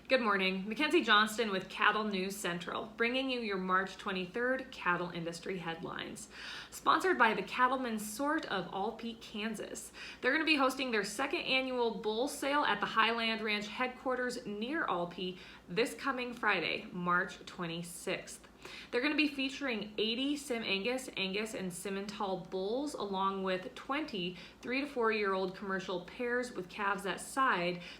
Good morning. Mackenzie Johnston with Cattle News Central, bringing you your March 23rd cattle industry headlines. Sponsored by the Cattlemen's Sort of All Peak, Kansas. They're going to be hosting their second annual bull sale at the Highland Ranch headquarters near Alpi this coming Friday, March 26th. They're going to be featuring 80 Sim Angus, Angus, and Simmental bulls, along with 20 3 to 4 year old commercial pairs with calves that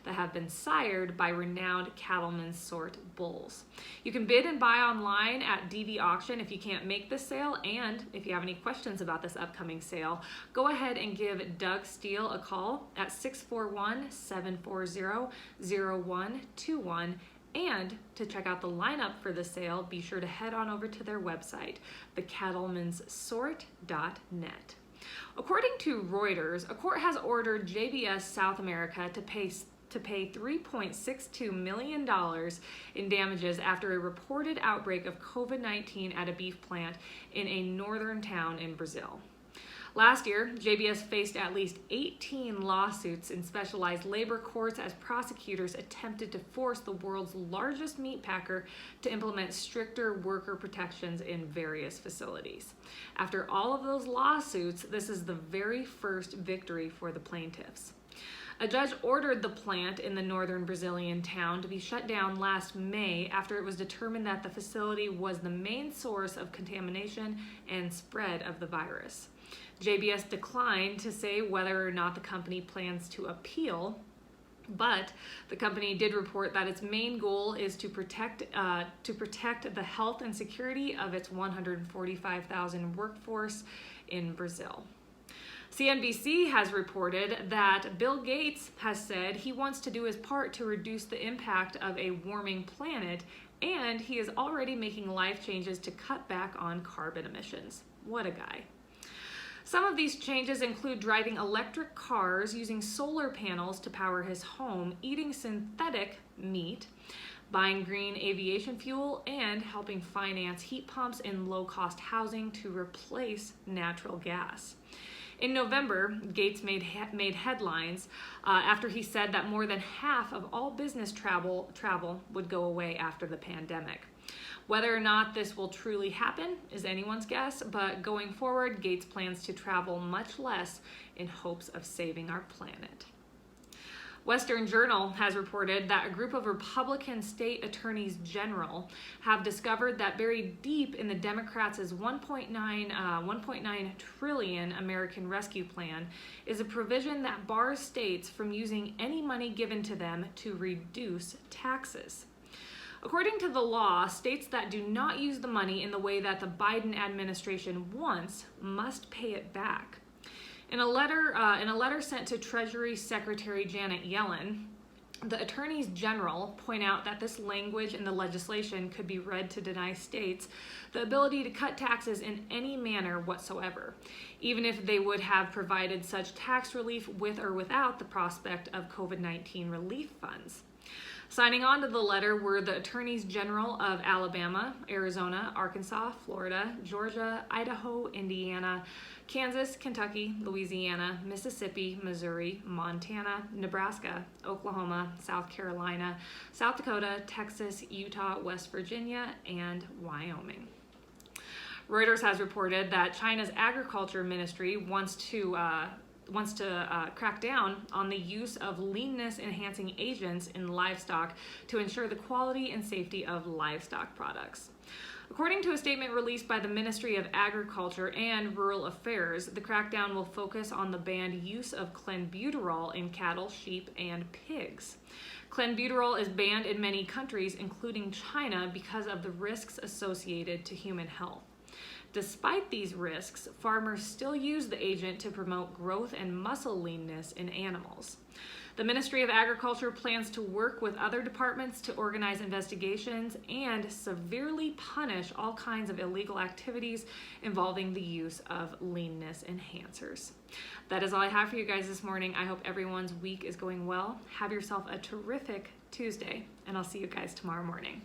have been sired by renowned Cattlemen's Sort bulls. You can bid and buy online at DV Auction if you can't make this sale, and if you have any questions about this upcoming sale, go ahead and give Doug Steele a call at 641-740-0121. And to check out the lineup for the sale, be sure to head on over to their website, thecattlemenssort.net. According to Reuters, a court has ordered JBS South America to pay $3.62 million in damages after a reported outbreak of COVID-19 at a beef plant in a northern town in Brazil. Last year, JBS faced at least 18 lawsuits in specialized labor courts as prosecutors attempted to force the world's largest meat packer to implement stricter worker protections in various facilities. After all of those lawsuits, this is the very first victory for the plaintiffs. A judge ordered the plant in the northern Brazilian town to be shut down last May after it was determined that the facility was the main source of contamination and spread of the virus. JBS declined to say whether or not the company plans to appeal, but the company did report that its main goal is to protect the health and security of its 145,000 workforce in Brazil. CNBC has reported that Bill Gates has said he wants to do his part to reduce the impact of a warming planet, and he is already making life changes to cut back on carbon emissions. What a guy. Some of these changes include driving electric cars, using solar panels to power his home, eating synthetic meat, buying green aviation fuel, and helping finance heat pumps in low-cost housing to replace natural gas. In November, Gates made headlines after he said that more than half of all business travel would go away after the pandemic. Whether or not this will truly happen is anyone's guess, but going forward, Gates plans to travel much less in hopes of saving our planet. Western Journal has reported that a group of Republican state attorneys general have discovered that buried deep in the Democrats' $1.9 trillion American Rescue Plan is a provision that bars states from using any money given to them to reduce taxes. According to the law, states that do not use the money in the way that the Biden administration wants must pay it back. In a letter sent to Treasury Secretary Janet Yellen, the attorneys general point out that this language in the legislation could be read to deny states the ability to cut taxes in any manner whatsoever, even if they would have provided such tax relief with or without the prospect of COVID-19 relief funds. Signing on to the letter were the attorneys general of Alabama, Arizona, Arkansas, Florida, Georgia, Idaho, Indiana, Kansas, Kentucky, Louisiana, Mississippi, Missouri, Montana, Nebraska, Oklahoma, South Carolina, South Dakota, Texas, Utah, West Virginia, and Wyoming. Reuters has reported that China's agriculture ministry wants to crack down on the use of leanness enhancing agents in livestock to ensure the quality and safety of livestock products. According to a statement released by the Ministry of Agriculture and Rural Affairs, the crackdown will focus on the banned use of clenbuterol in cattle, sheep, and pigs. Clenbuterol is banned in many countries, including China, because of the risks associated to human health. Despite these risks, farmers still use the agent to promote growth and muscle leanness in animals. The Ministry of Agriculture plans to work with other departments to organize investigations and severely punish all kinds of illegal activities involving the use of leanness enhancers. That is all I have for you guys this morning. I hope everyone's week is going well. Have yourself a terrific Tuesday, and I'll see you guys tomorrow morning.